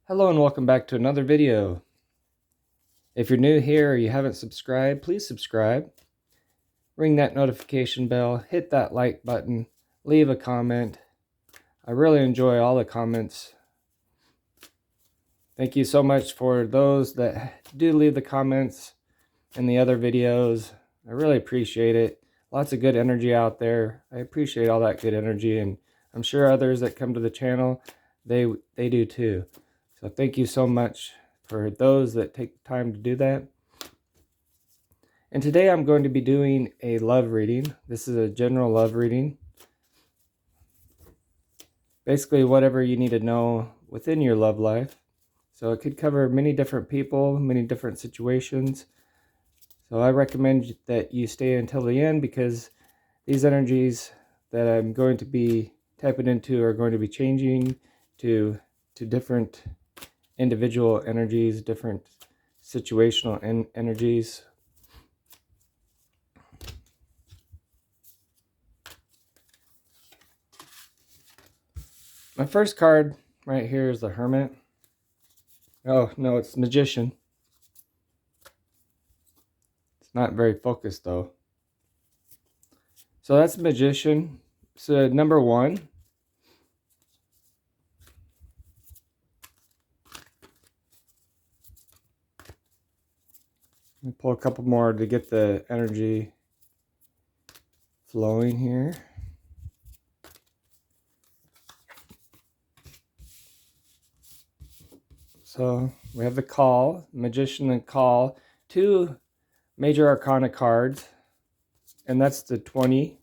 Hello and welcome back to another video. If you're new here or you haven't subscribed, please subscribe. Ring that notification bell, hit that like button, leave a comment. I really enjoy all the comments. Thank you so much for those that do leave the comments in the other videos. I really appreciate it. Lots of good energy out there. I appreciate all that good energy, and I'm sure others that come to the channel, they do too. So thank you so much for those that take time to do that. And today I'm going to be doing a love reading. This is a general love reading. Basically whatever you need to know within your love life. So it could cover many different people, many different situations. So I recommend that you stay until the end, because these energies that I'm going to be tapping into are going to be changing to different individual energies, different situational energies. My first card right here is the Hermit. Oh, no, it's Magician. It's not very focused, though. So that's Magician. So number one. Let me pull a couple more to get the energy flowing here. So we have the Call, Magician and Call, two major arcana cards, and that's the 20.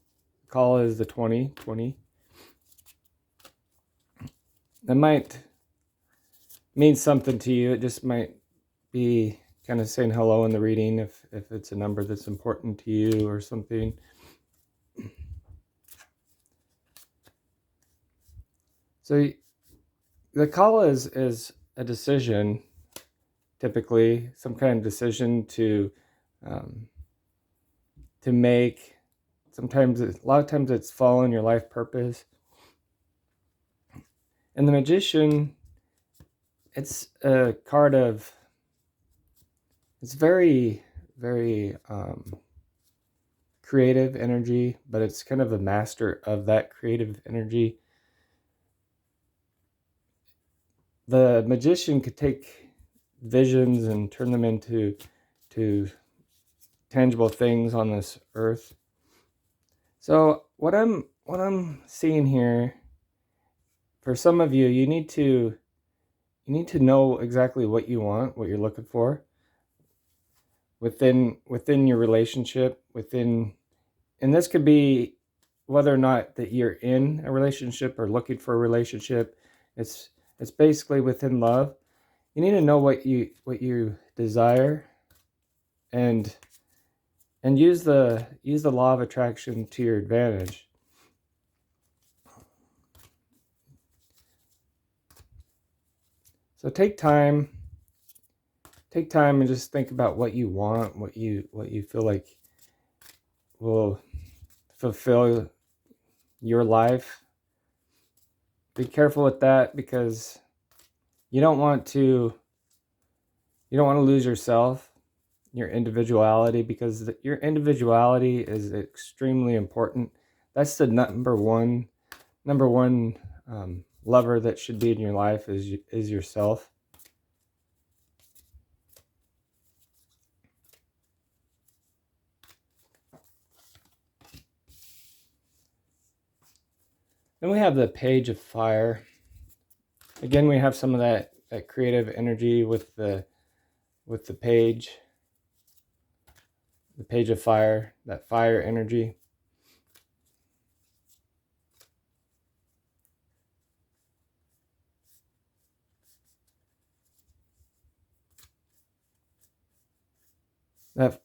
Call is the 20. That might mean something to you. It just might be kind of saying hello in the reading if it's a number that's important to you or something. So the Call is a decision, typically some kind of decision to make. Sometimes, a lot of times it's following your life purpose. And the Magician, it's a card of, it's very, very creative energy, but it's kind of a master of that creative energy. The Magician could take visions and turn them into tangible things on this earth. So what I'm seeing here, for some of you, you need to know exactly what you want, what you're looking for within your relationship, and this could be whether or not that you're in a relationship or looking for a relationship. It's basically within love. You need to know what you desire, and use the law of attraction to your advantage. So take time and just think about what you want, what you feel like will fulfill your life. Be careful with that, because you don't want to lose yourself, your individuality, because your individuality is extremely important. That's the number one lover that should be in your life, is yourself. Then we have the Page of Fire. Again, we have some of that creative energy with the page. The Page of Fire, that fire energy. That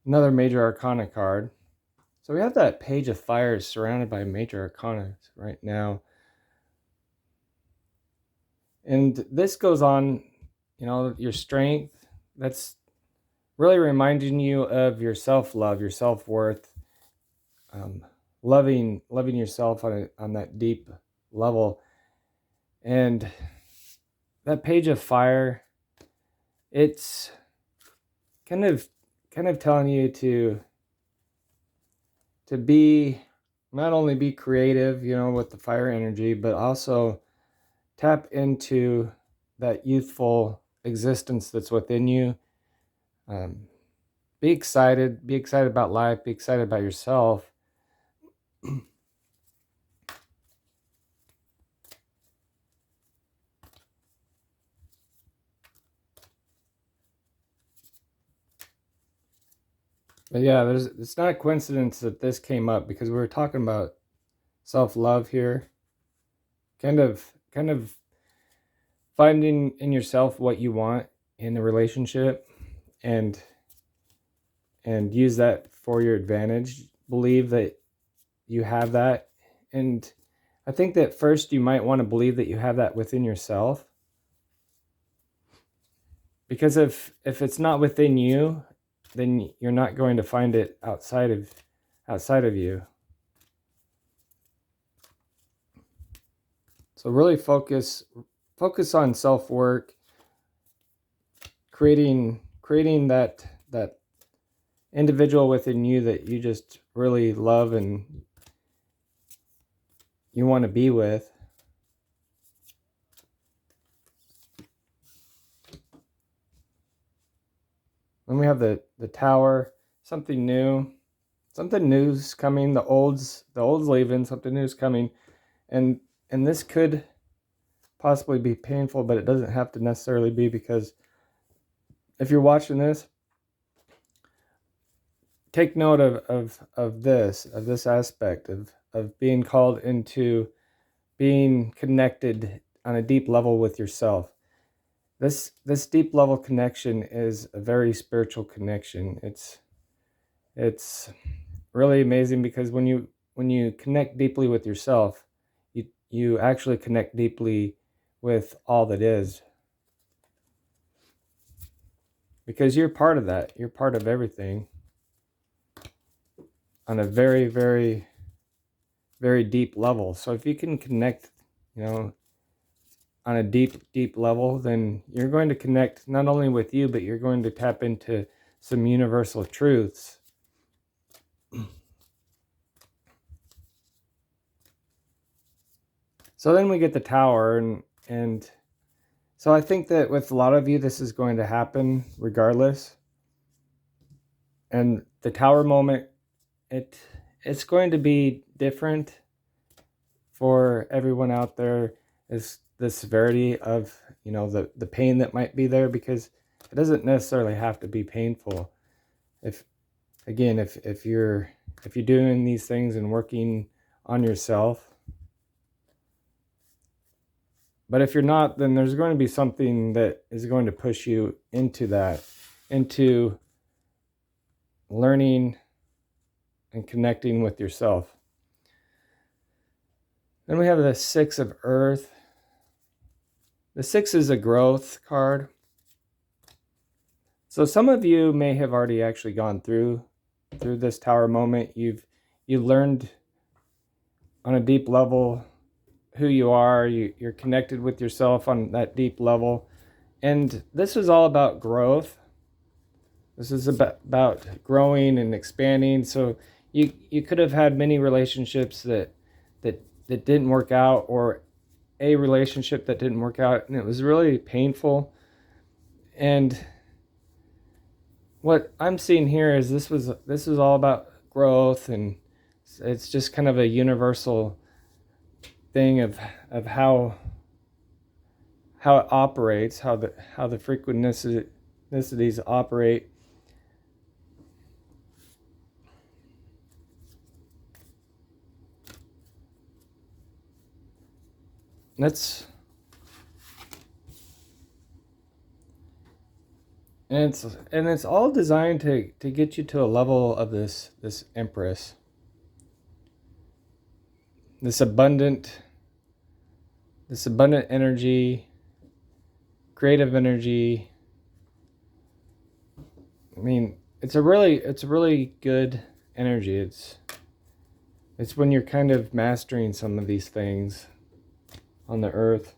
another major arcana card. So we have that Page of Fire surrounded by major arcana right now. And this goes on, your strength. That's really reminding you of your self-love, your self-worth, loving yourself on that deep level. And that page of fire, it's kind of telling you to be, not only be creative, you know, with the fire energy, but also tap into that youthful existence that's within you. Be excited about life, be excited about yourself. But yeah, it's not a coincidence that this came up, because we were talking about self-love here. Kind of finding in yourself what you want in the relationship, and use that for your advantage. Believe that you have that. And I think that first you might want to believe that you have that within yourself. Because if it's not within you, then you're not going to find it outside of you. So really focus on self-work, creating that individual within you that you just really love and you want to be with. Then we have the Tower, something new's coming. The old's leaving, something new's coming. And this could possibly be painful, but it doesn't have to necessarily be, because if you're watching this, take note of this aspect of being called into being connected on a deep level with yourself. This deep level connection is a very spiritual connection. It's really amazing, because when you connect deeply with yourself, you actually connect deeply with all that is, because you're part of that. You're part of everything on a very, very, very deep level. So if you can connect, you know, on a deep level, then you're going to connect not only with you, but you're going to tap into some universal truths. So then we get the Tower, and so I think that with a lot of you, this is going to happen regardless. And the Tower moment, it's going to be different for everyone out there. Is the severity of, you know, the pain that might be there, because it doesn't necessarily have to be painful. If you're doing these things and working on yourself. But if you're not, then there's going to be something that is going to push you into learning and connecting with yourself. Then we have the Six of Earth. The Six is a growth card. So some of you may have already actually gone through this Tower moment. You learned on a deep level who you are. You're connected with yourself on that deep level. And this is all about growth. This is about growing and expanding. So you could have had many relationships that didn't work out, or a relationship that didn't work out, and it was really painful. And what I'm seeing here is this is all about growth, and it's just kind of a universal thing of how it operates, how the frequenticities operate. And it's all designed to get you to a level of this Empress, this abundant energy, creative energy. I mean, it's a really good energy. It's when you're kind of mastering some of these things on the earth.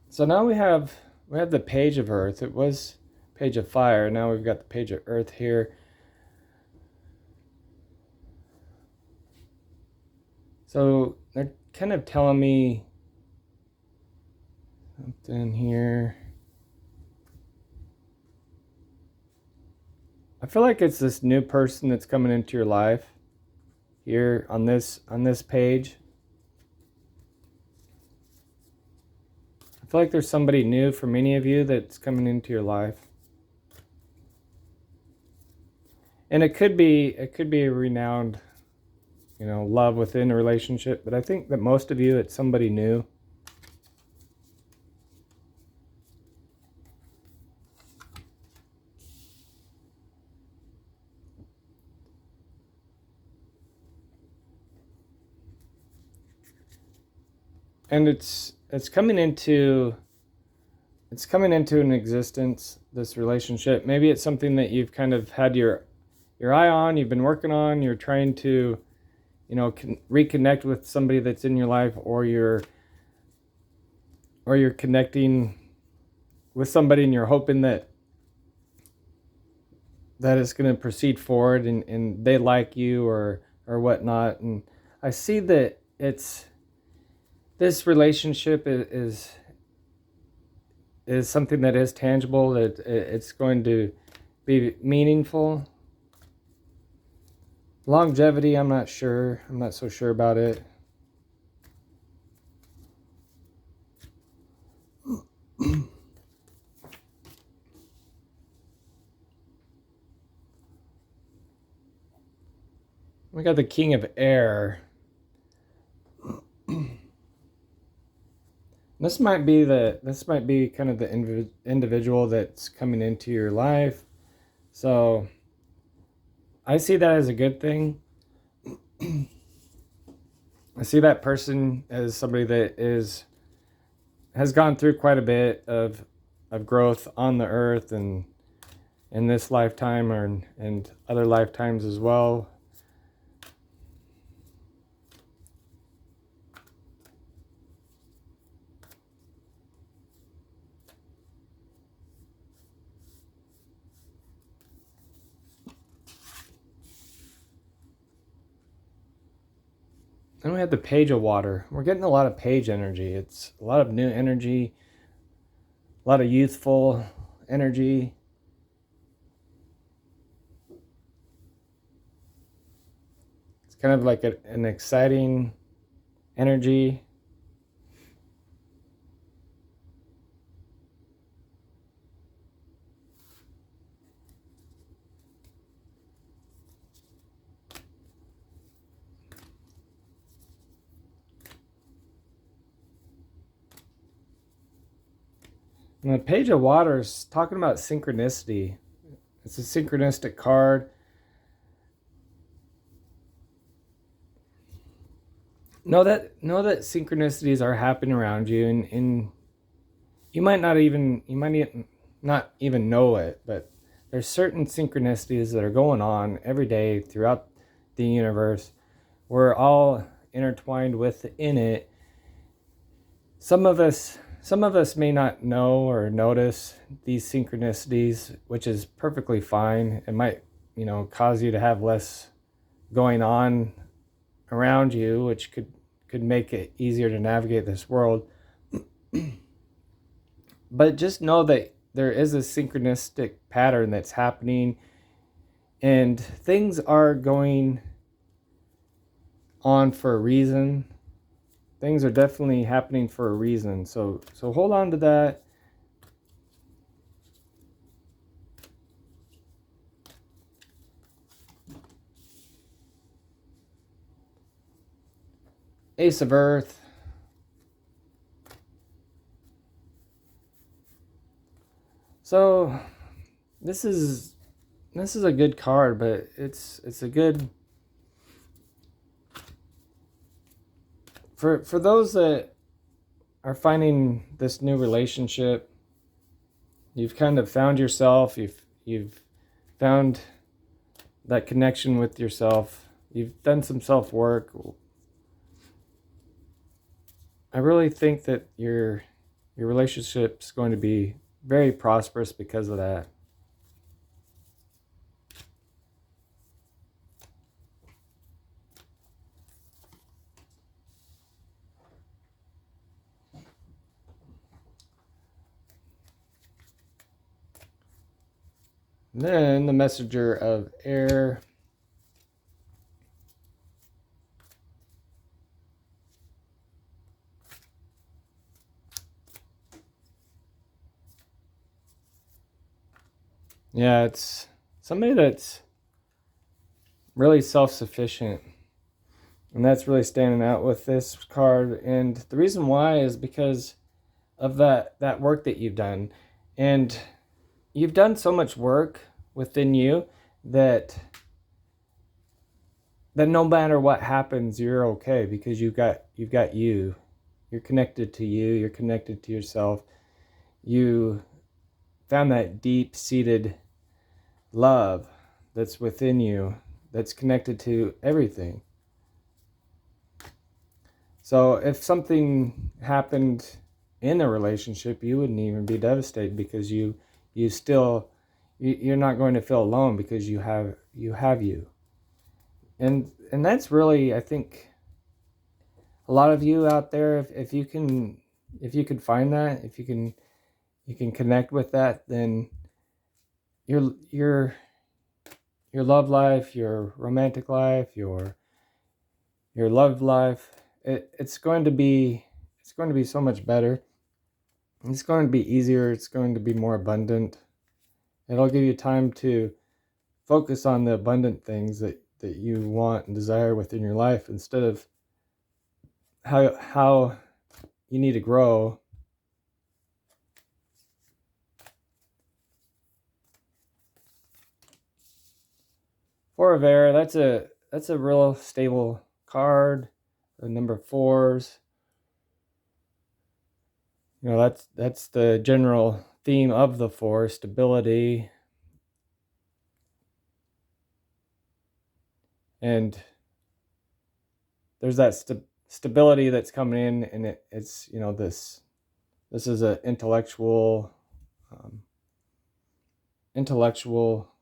So now we have the page of earth. It was page of fire. Now we've got the page of earth here. So they're kind of telling me something here. I feel like it's this new person that's coming into your life here on this page. I feel like there's somebody new for many of you that's coming into your life. And it could be a renowned, love within a relationship, but I think that most of you, it's somebody new. And it's coming into an existence, this relationship. Maybe it's something that you've kind of had your eye on, you've been working on, you're trying to reconnect with somebody that's in your life, or you're connecting with somebody and you're hoping that it's going to proceed forward and they like you or whatnot. And I see that this relationship is something that is tangible, that it's going to be meaningful. Longevity, I'm not sure. I'm not so sure about it. We got the King of Air. This might be kind of the individual that's coming into your life. So I see that as a good thing. I see that person as somebody that has gone through quite a bit of growth on the earth and in this lifetime and other lifetimes as well. Then we have the Page of Water. We're getting a lot of page energy. It's a lot of new energy, a lot of youthful energy. It's kind of like an exciting energy. And the Page of Water is talking about synchronicity. It's a synchronistic card. Know that synchronicities are happening around you, and you might not even know it, but there's certain synchronicities that are going on every day throughout the universe. We're all intertwined within it. Some of us may not know or notice these synchronicities, which is perfectly fine. It might, cause you to have less going on around you, which could make it easier to navigate this world. But just know that there is a synchronistic pattern that's happening, and things are going on for a reason. Things are definitely happening for a reason. So hold on to that. Ace of Earth. So this is a good card, but it's a good for those that are finding this new relationship, you've kind of found yourself, you've found that connection with yourself, you've done some self-work. I really think that your relationship's going to be very prosperous because of that. And then the messenger of air. Yeah, it's somebody that's really self-sufficient. And that's really standing out with this card. And the reason why is because of that work that you've done. And you've done so much work within you that no matter what happens, you're okay because you've got you. You're connected to you, you're connected to yourself. You found that deep-seated love that's within you, that's connected to everything. So if something happened in a relationship, you wouldn't even be devastated because you're not going to feel alone because you have you. And that's really, I think, a lot of you out there, if you can find that, if you can connect with that, then your love life, your romantic life, your love life, it's going to be so much better. It's going to be easier. It's going to be more abundant. It'll give you time to focus on the abundant things that you want and desire within your life instead of how you need to grow. Four of Air, that's a real stable card. The number 4s. You know, that's the general theme of the 4, stability. And there's that stability that's coming in, and it's, you know, this is an intellectual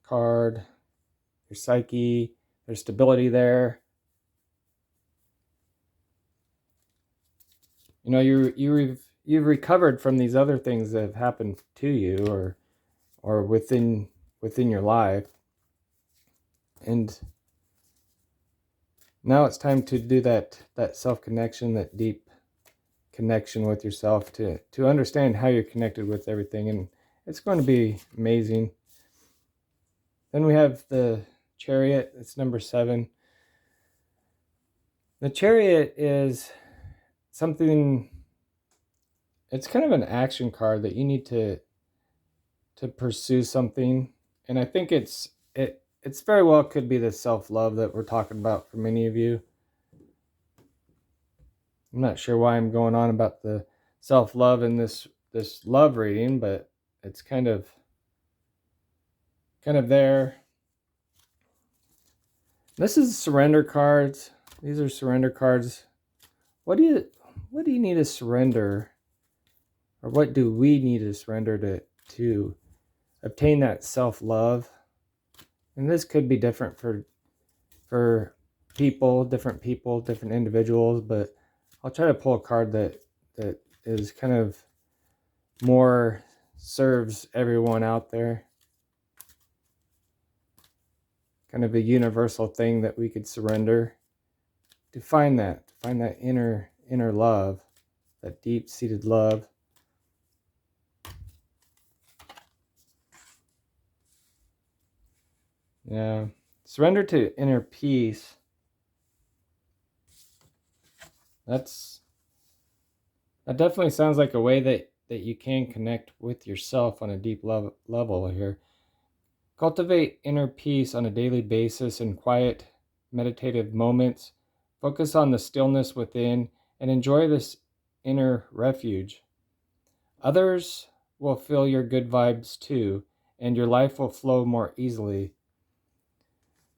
card. Your psyche, there's stability there. You know, you've recovered from these other things that have happened to you or within your life, and now it's time to do that self-connection, that deep connection with yourself, to understand how you're connected with everything, and it's going to be amazing. Then we have the Chariot. It's number 7. The Chariot is something, it's kind of an action card that you need to pursue something, and I think it's very well could be the self-love that we're talking about for many of you. I'm not sure why I'm going on about the self-love in this love reading, but it's kind of there. This is surrender cards. These are surrender cards. What do you need to surrender, or what do we need to surrender to obtain that self-love? And this could be different for different individuals, but I'll try to pull a card that is kind of more serves everyone out there. Kind of a universal thing that we could surrender to find that inner love, that deep-seated love. Yeah. Surrender to inner peace. That definitely sounds like a way that you can connect with yourself on a deep level here. Cultivate inner peace on a daily basis in quiet, meditative moments. Focus on the stillness within and enjoy this inner refuge. Others will feel your good vibes too, and your life will flow more easily.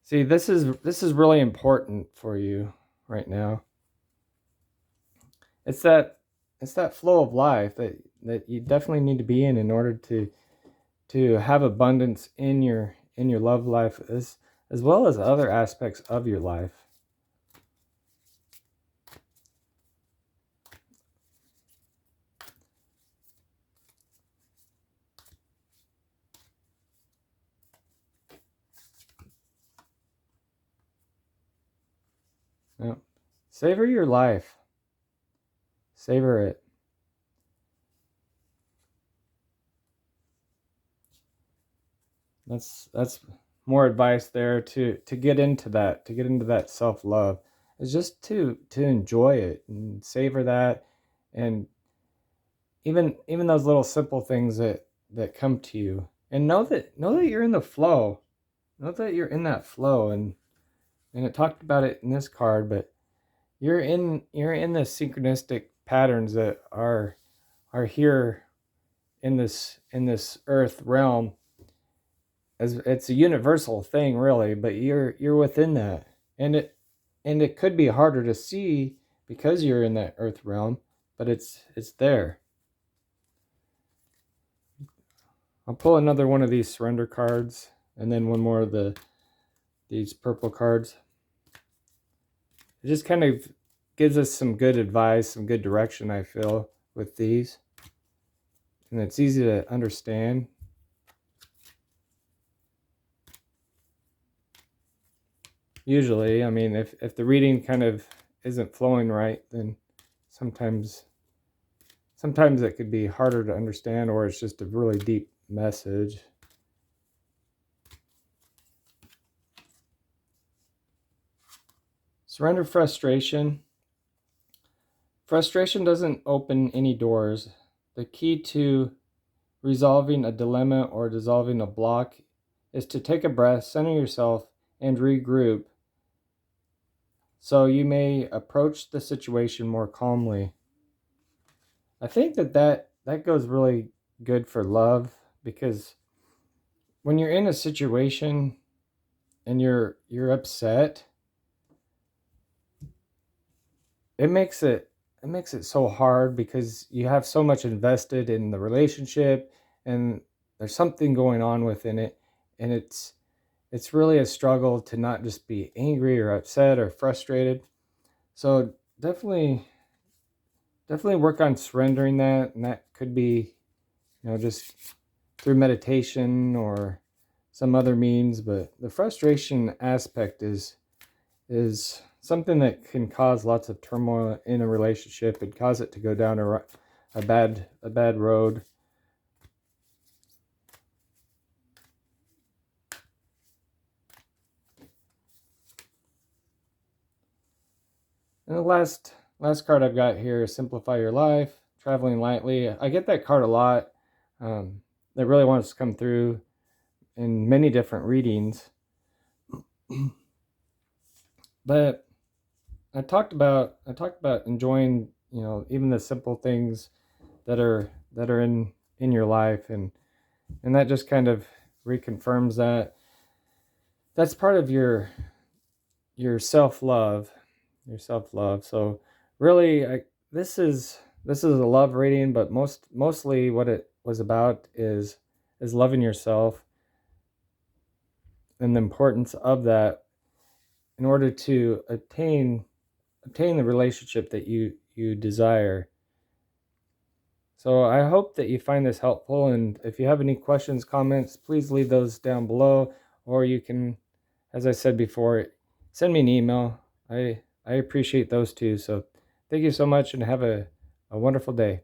See, this is really important for you right now. It's that flow of life that you definitely need to be in order to have abundance in your love life as well as other aspects of your life. Yeah. Savor your life. Savor it. That's more advice there to get into that self-love is just to enjoy it and savor that, and even those little simple things that come to you, and know that you're in the flow. Know that you're in that flow, and it talked about it in this card, but you're in the synchronistic patterns that are here in this earth realm, as it's a universal thing really, but you're within that, and it could be harder to see because you're in that earth realm, but it's there. I'll pull another one of these surrender cards, and then one more of these purple cards. It just kind of gives us some good advice, some good direction, I feel, with these. And it's easy to understand. Usually, I mean, if the reading kind of isn't flowing right, then sometimes it could be harder to understand, or it's just a really deep message. Surrender frustration. Frustration doesn't open any doors. The key to resolving a dilemma or dissolving a block is to take a breath, center yourself, and regroup so you may approach the situation more calmly. I think that goes really good for love, because when you're in a situation and you're upset, it makes it so hard because you have so much invested in the relationship, and there's something going on within it, and it's really a struggle to not just be angry or upset or frustrated. So definitely work on surrendering that, and that could be, just through meditation or some other means, but the frustration aspect is something that can cause lots of turmoil in a relationship and cause it to go down a bad road. And the last card I've got here is Simplify Your Life, Traveling Lightly. I get that card a lot. That really wants to come through in many different readings. But I talked about enjoying, even the simple things that are in your life, and that just kind of reconfirms that that's part of your self-love, So really, this is a love reading, but mostly what it was about is loving yourself and the importance of that in order to obtain the relationship that you desire. So I hope that you find this helpful, and if you have any questions, comments, please leave those down below, or you can, as I said before, send me an email. I appreciate those too. So thank you so much, and have a wonderful day.